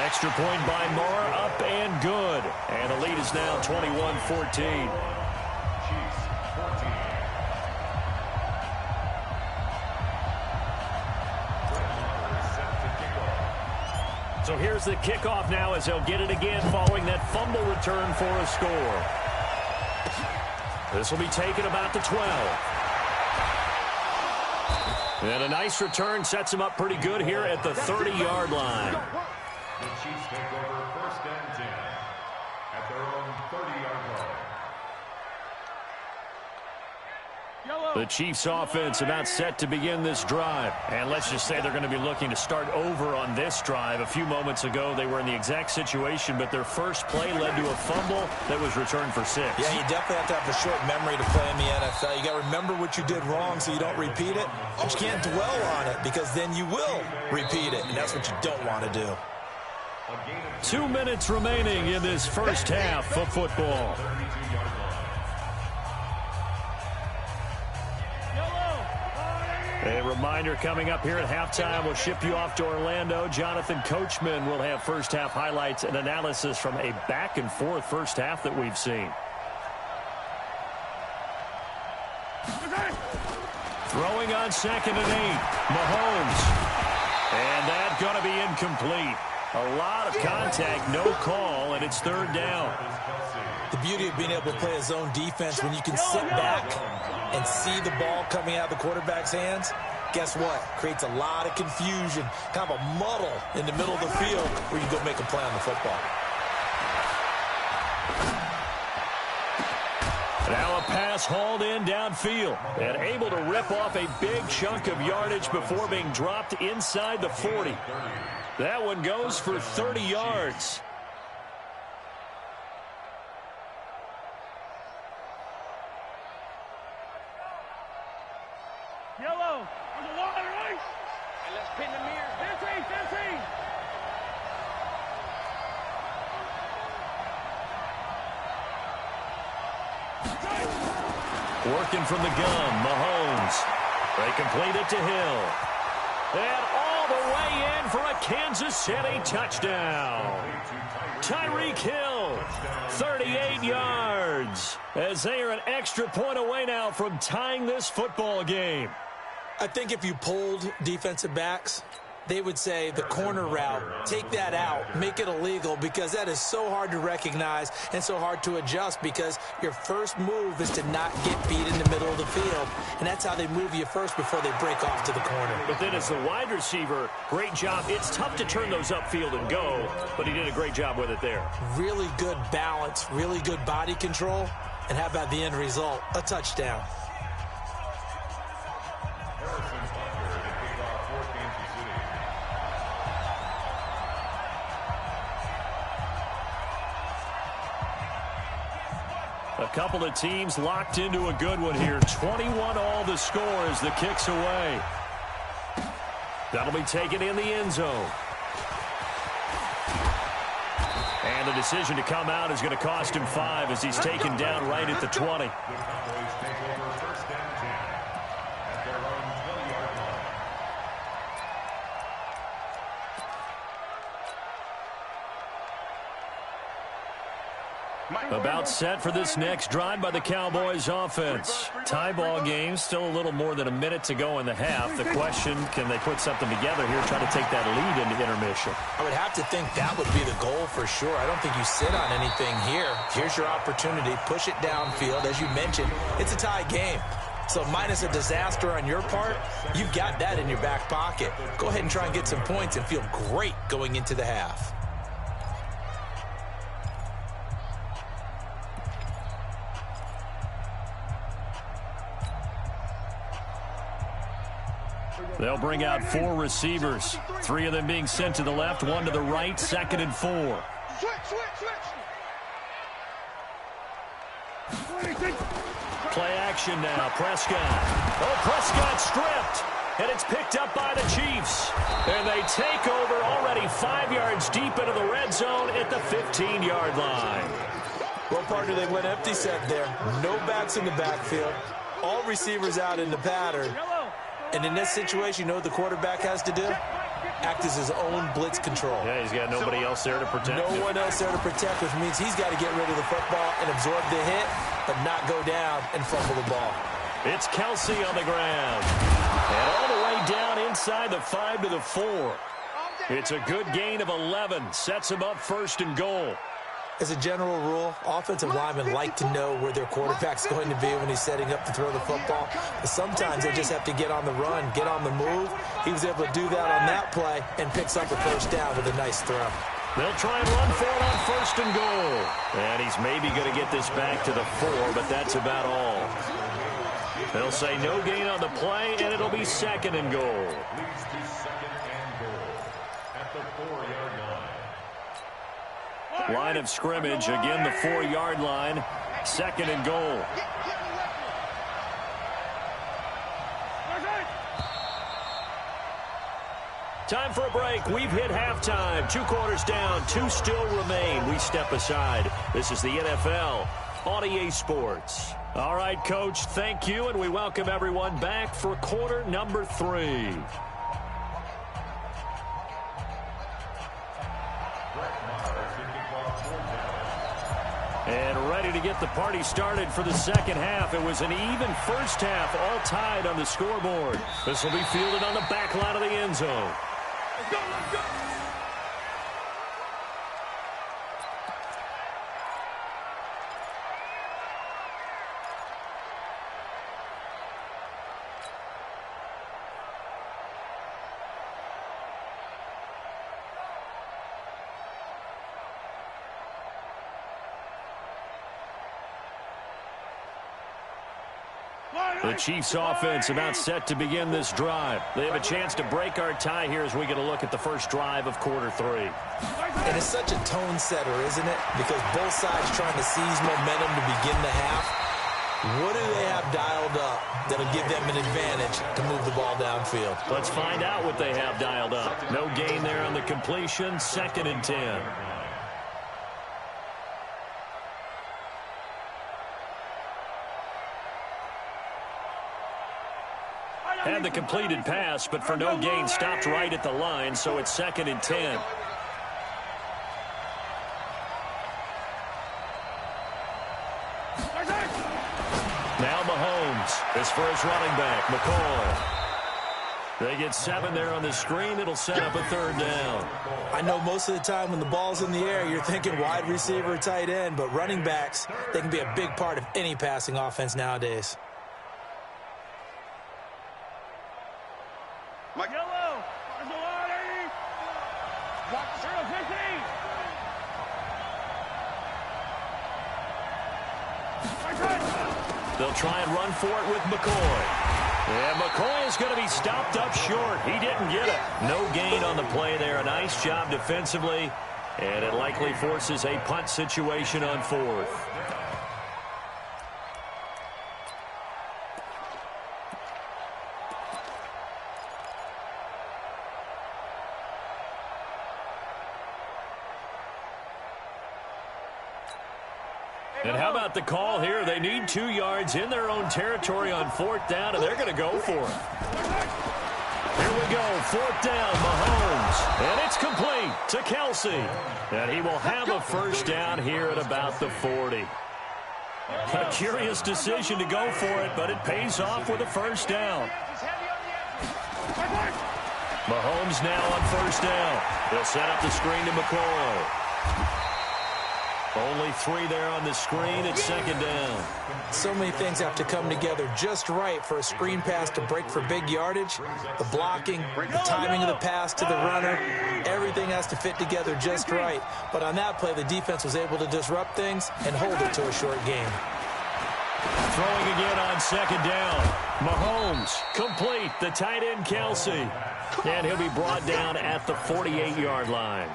Extra point by Moore, up and good. And the lead is now 21-14. So here's the kickoff now as they'll get it again following that fumble return for a score. This will be taken about the 12. And a nice return sets him up pretty good here at the 30-yard line. The Chiefs take over 1st and 10 at their own 30-yard line. The Chiefs offense about set to begin this drive. And let's just say they're going to be looking to start over on this drive. A few moments ago, they were in the exact situation, but their first play led to a fumble that was returned for 6. Yeah, you definitely have to have a short memory to play in the NFL. You got to remember what you did wrong so you don't repeat it. But you can't dwell on it because then you will repeat it, and that's what you don't want to do. 2 minutes remaining in this first half of football. A reminder coming up here at halftime, we'll ship you off to Orlando. Jonathan Coachman will have first half highlights and analysis from a back-and-forth first half that we've seen. Throwing on 2nd and 8, Mahomes. And that's going to be incomplete. A lot of contact, no call, and it's 3rd down. The beauty of being able to play a zone defense when you can sit back and see the ball coming out of the quarterback's hands, guess what? Creates a lot of confusion, kind of a muddle in the middle of the field where you go make a play on the football. Now a pass hauled in downfield and able to rip off a big chunk of yardage before being dropped inside the 40. That one goes for 30 yards. Yellow, on the water, right? And let's pin the mirrors. 15. Working from the gun, Mahomes. They complete it to Hill. And all the way in for a Kansas City touchdown. Tyreek Hill, 38 yards, as they are an extra point away now from tying this football game. I think if you polled defensive backs, they would say the corner route, take that out, make it illegal, because that is so hard to recognize and so hard to adjust because your first move is to not get beat in the middle of the field, and that's how they move you first before they break off to the corner. But then as the wide receiver, great job. It's tough to turn those upfield and go, but he did a great job with it there. Really good balance, really good body control, and how about the end result? A touchdown. A couple of teams locked into a good one here. 21 all the score as the kick's away. That'll be taken in the end zone. And the decision to come out is going to cost him 5 as he's taken down right at the 20. About set for this next drive by the Cowboys offense. Tie ball game, still a little more than a minute to go in the half. The question, can they put something together here, try to take that lead into intermission? I would have to think that would be the goal for sure. I don't think you sit on anything here. Here's your opportunity. Push it downfield. As you mentioned, it's a tie game. So minus a disaster on your part, you've got that in your back pocket. Go ahead and try and get some points and feel great going into the half. They'll bring out 4 receivers. 3 of them being sent to the left, 1 to the right, 2nd and 4. Play action now, Prescott. Oh, Prescott stripped, and it's picked up by the Chiefs. And they take over already 5 yards deep into the red zone at the 15-yard line. Well, partner, they went empty set there. No backs in the backfield. All receivers out in the pattern. And in this situation, you know what the quarterback has to do? act as his own blitz control. Yeah, he's got nobody else there to protect him. No one else there to protect, which means he's got to get rid of the football and absorb the hit, but not go down and fumble the ball. It's Kelsey on the ground. And all the way down inside the 5 to the 4. It's a good gain of 11. Sets him up 1st and goal. As a general rule, offensive linemen like to know where their quarterback's going to be when he's setting up to throw the football. But sometimes they just have to get on the run, get on the move. He was able to do that on that play and picks up a 1st down with a nice throw. They'll try and run for it on 1st and goal. And he's maybe going to get this back to the 4, but that's about all. They'll say no gain on the play, and it'll be 2nd and goal. Leads to 2nd and goal at the 4-yard line. Line of scrimmage, again the 4-yard line, 2nd and goal. Time for a break. We've hit halftime. 2 quarters down, 2 still remain. We step aside. This is the NFL on EA Sports. All right, Coach, thank you, and we welcome everyone back for quarter number 3. And ready to get the party started for the 2nd half. It was an even 1st half, all tied on the scoreboard. This will be fielded on the back line of the end zone. Let's go, let's go. The Chiefs offense about set to begin this drive. They have a chance to break our tie here as we get a look at the first drive of quarter 3. And it's such a tone setter, isn't it? Because both sides trying to seize momentum to begin the half. What do they have dialed up that'll give them an advantage to move the ball downfield? Let's find out what they have dialed up. No gain there on the completion, 2nd and 10. Had the completed pass, but for no gain, stopped right at the line, so it's 2nd and 10. Now Mahomes is for his running back, McCoy. They get 7 there on the screen. It'll set up a 3rd down. I know most of the time when the ball's in the air, you're thinking wide receiver, tight end, but running backs, they can be a big part of any passing offense nowadays. Yellow. There's a lot, 80. Block 0-15. They'll try and run for it with McCoy. And McCoy is going to be stopped up short. He didn't get it. No gain on the play there. A nice job defensively. And it likely forces a punt situation on 4th. And how about the call here? They need 2 yards in their own territory on 4th down, and they're going to go for it. Here we go, 4th down, Mahomes. And it's complete to Kelsey. And he will have a 1st down here at about the 40. A curious decision to go for it, but it pays off with a 1st down. Mahomes now on 1st down. He'll set up the screen to McCoy. Only 3 there on the screen at 2nd down. So many things have to come together just right for a screen pass to break for big yardage. The blocking, the timing of the pass to the runner, everything has to fit together just right. But on that play, the defense was able to disrupt things and hold it to a short game. Throwing again on 2nd down. Mahomes, complete, the tight end Kelsey. And he'll be brought down at the 48-yard line.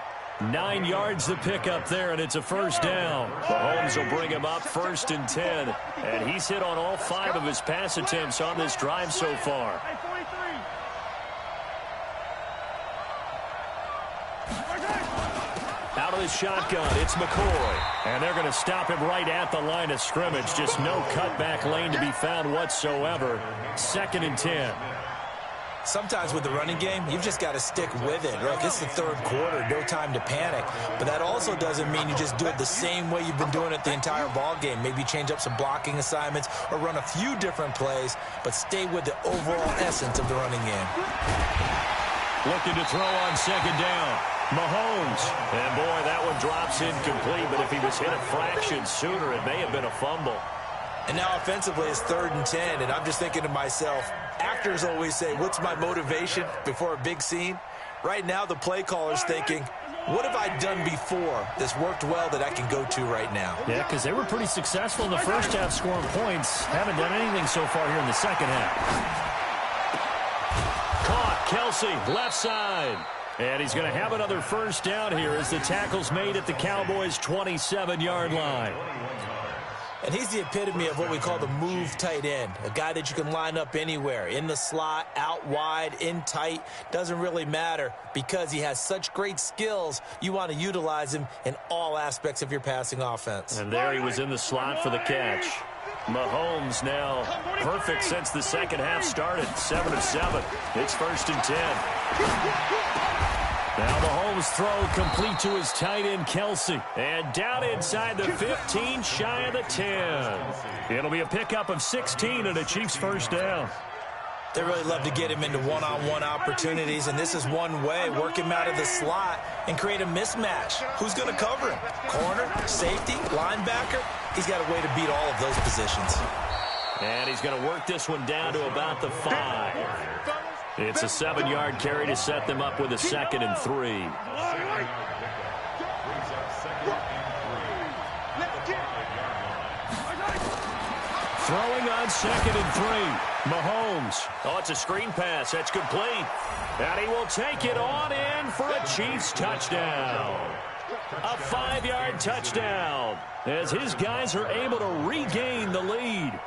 9 yards to pick up there, and it's a 1st down. Mahomes will bring him up 1st and 10. And he's hit on all 5 of his pass attempts on this drive so far. Out of the shotgun, it's McCoy. And they're going to stop him right at the line of scrimmage. Just no cutback lane to be found whatsoever. 2nd and 10. sometimes with the running game, you've just got to stick with it. Look, it's the third quarter, no time to panic. But that also doesn't mean you just do it the same way you've been doing it the entire ball game. Maybe change up some blocking assignments or run a few different plays, but stay with the overall essence of the running game. Looking to throw on second down. Mahomes. And, boy, that one drops incomplete, but if he was hit a fraction sooner, it may have been a fumble. And now offensively it's 3rd and 10, and I'm just thinking to myself, actors always say, what's my motivation before a big scene? Right now the play caller's thinking, what have I done before that's worked well that I can go to right now? Yeah, because they were pretty successful in the first half scoring points. Haven't done anything so far here in the second half. Caught, Kelsey, left side. And he's going to have another first down here as the tackle's made at the Cowboys' 27-yard line. And he's the epitome of what we call the move tight end, a guy that you can line up anywhere, in the slot, out wide, in tight, doesn't really matter because he has such great skills. You want to utilize him in all aspects of your passing offense. And there he was in the slot for the catch. Mahomes now perfect since the second half started, 7 of 7. It's 1st and 10. Now Mahomes' throw complete to his tight end, Kelsey. And down inside the 15, shy of the 10. It'll be a pickup of 16 and a Chiefs first down. They really love to get him into one-on-one opportunities, and this is one way. Work him out of the slot and create a mismatch. Who's going to cover him? Corner, safety, linebacker? He's got a way to beat all of those positions. And he's going to work this one down to about the 5. It's a 7-yard carry to set them up with a 2nd and 3. Throwing on 2nd and 3. Mahomes. Oh, it's a screen pass. That's complete. And he will take it on in for a Chiefs touchdown. A 5-yard touchdown as his guys are able to regain the lead.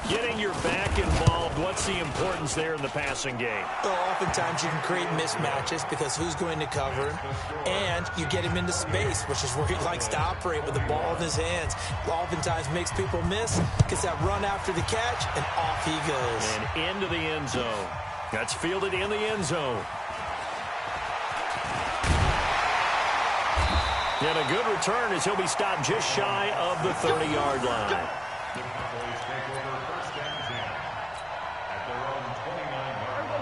Getting your back involved, what's the importance there in the passing game? Well, oftentimes you can create mismatches because who's going to cover him, and you get him into space, which is where he likes to operate with the ball in his hands. Oftentimes makes people miss, gets that run after the catch, and off he goes. And into the end zone. That's fielded in the end zone. And a good return as he'll be stopped just shy of the 30-yard line.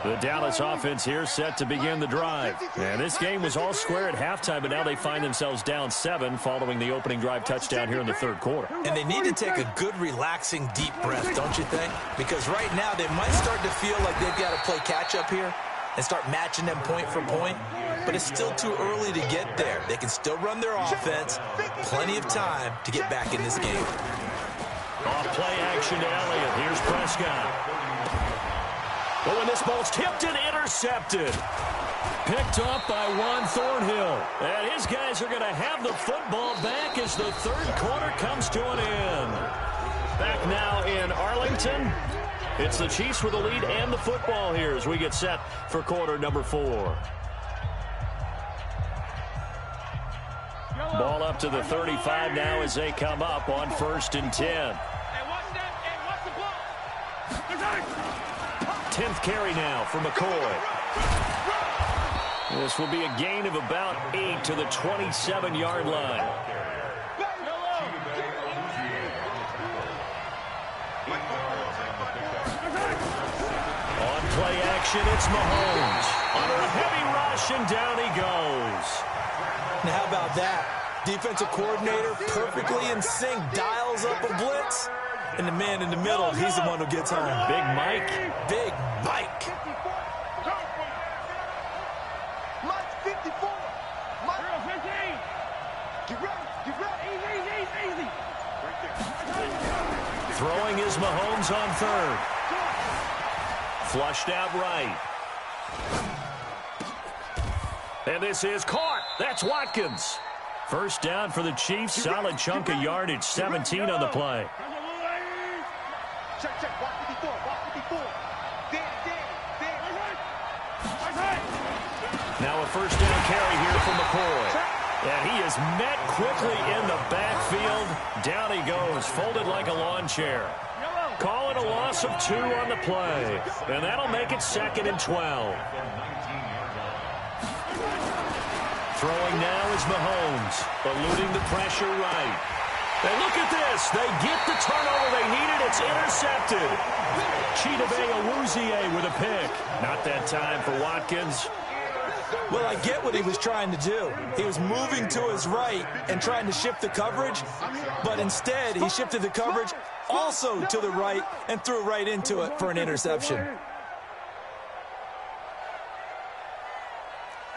The Dallas offense here set to begin the drive. And this game was all square at halftime, but now they find themselves down 7 following the opening drive touchdown here in the third quarter. And they need to take a good, relaxing, deep breath, don't you think? Because right now they might start to feel like they've got to play catch-up here and start matching them point for point. But it's still too early to get there. They can still run their offense. Plenty of time to get back in this game. Off play action to Elliott. Here's Prescott. Oh, and this ball's tipped and intercepted. Picked off by Juan Thornhill. And his guys are going to have the football back as the third quarter comes to an end. Back now in Arlington. It's the Chiefs with the lead and the football here as we get set for quarter number 4. Ball up to the 35 now as they come up on 1st and 10. 10th carry now for McCoy. This will be a gain of about 8 to the 27-yard line. On play action, it's Mahomes. Under a heavy rush, and down he goes. Now, how about that? Defensive coordinator perfectly in sync, dials up a blitz. And the man in the middle, he's the one who gets home. Big Mike. Big Mike. Mike 54. Mike 15. Get ready. Get ready. Easy. Throwing is Mahomes on 3rd. Flushed out right. And this is caught. That's Watkins. First down for the Chiefs. Solid chunk of yardage. 17 on the play. Check. Walk 54. Now a first down carry here from McCoy. And he is met quickly in the backfield. Down he goes, folded like a lawn chair. Call it a loss of 2 on the play. And that'll make it 2nd and 12. Throwing now is Mahomes, eluding the pressure right. And look at this. They get the turnover they needed. It's intercepted. Chidobe Awuzie with a pick. Not that time for Watkins. Well, I get what he was trying to do. He was moving to his right and trying to shift the coverage, but instead he shifted the coverage also to the right and threw right into it for an interception. There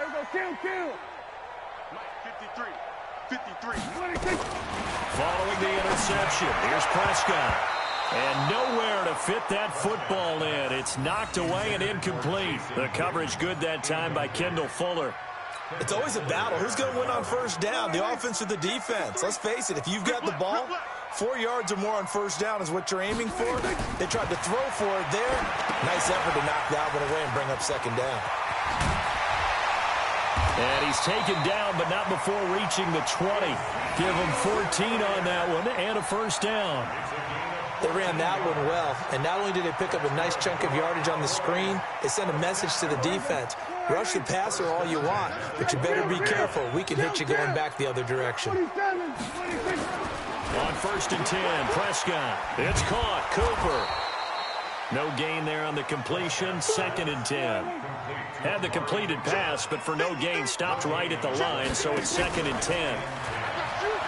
we go, kill. 53. Following the interception, here's Prescott. And nowhere to fit that football in. It's knocked away and incomplete. The coverage good that time by Kendall Fuller. It's always a battle. Who's going to win on first down, the offense or the defense? Let's face it, if you've got the ball, 4 yards or more on first down is what you're aiming for. They tried to throw for it there. Nice effort to knock that one away and bring up 2nd down. And he's taken down, but not before reaching the 20. Give him 14 on that one and a first down. They ran that one well, and not only did they pick up a nice chunk of yardage on the screen, they sent a message to the defense. Rush the passer all you want, but you better be careful. We can hit you going back the other direction. On 1st and 10, Prescott. It's caught. Cooper. No gain there on the completion. 2nd and 10. Had the completed pass, but for no gain, stopped right at the line, so it's 2nd and 10.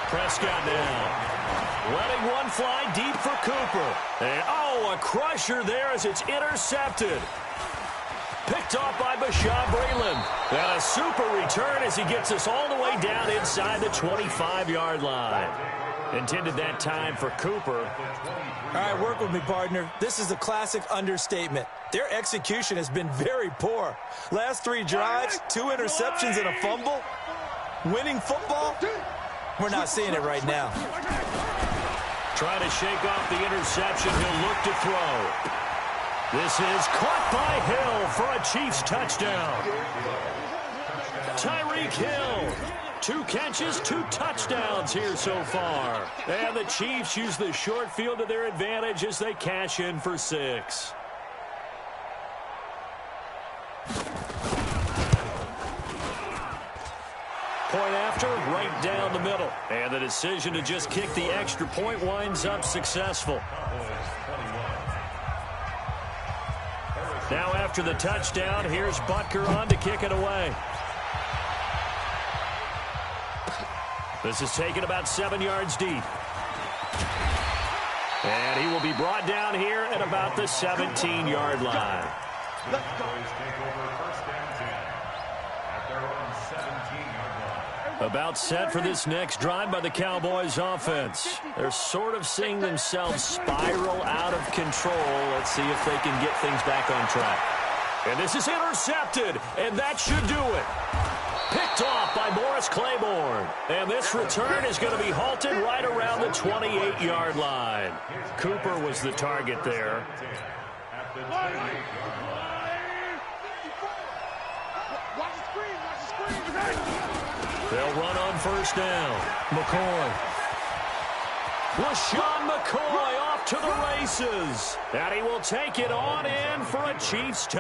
Prescott now. Letting one fly deep for Cooper. And, a crusher there as it's intercepted. Picked off by Bashaud Breeland. And a super return as he gets us all the way down inside the 25-yard line. Intended that time for Cooper. All right, work with me, partner. This is a classic understatement. Their execution has been very poor. Last 3 drives, 2 interceptions and a fumble. Winning football? We're not seeing it right now. Trying to shake off the interception. He'll look to throw. This is caught by Hill for a Chiefs touchdown. Tyreek Hill. 2 catches, 2 touchdowns here so far. And the Chiefs use the short field to their advantage as they cash in for 6. Point after, right down the middle. And the decision to just kick the extra point winds up successful. Now after the touchdown, here's Butker on to kick it away. This is taken about 7 yards deep. And he will be brought down here at about the 17-yard line. Let's go. Take over 1st and 10 at their own 17-yard line. About set for this next drive by the Cowboys offense. They're sort of seeing themselves spiral out of control. Let's see if they can get things back on track. And this is intercepted, and that should do it. Picked off by Morris Claiborne. And this return is going to be halted right around the 28-yard line. Cooper was the target there. They'll run on 1st down. McCoy. LaShawn McCoy off to the races. And he will take it on in for a Chiefs touchdown.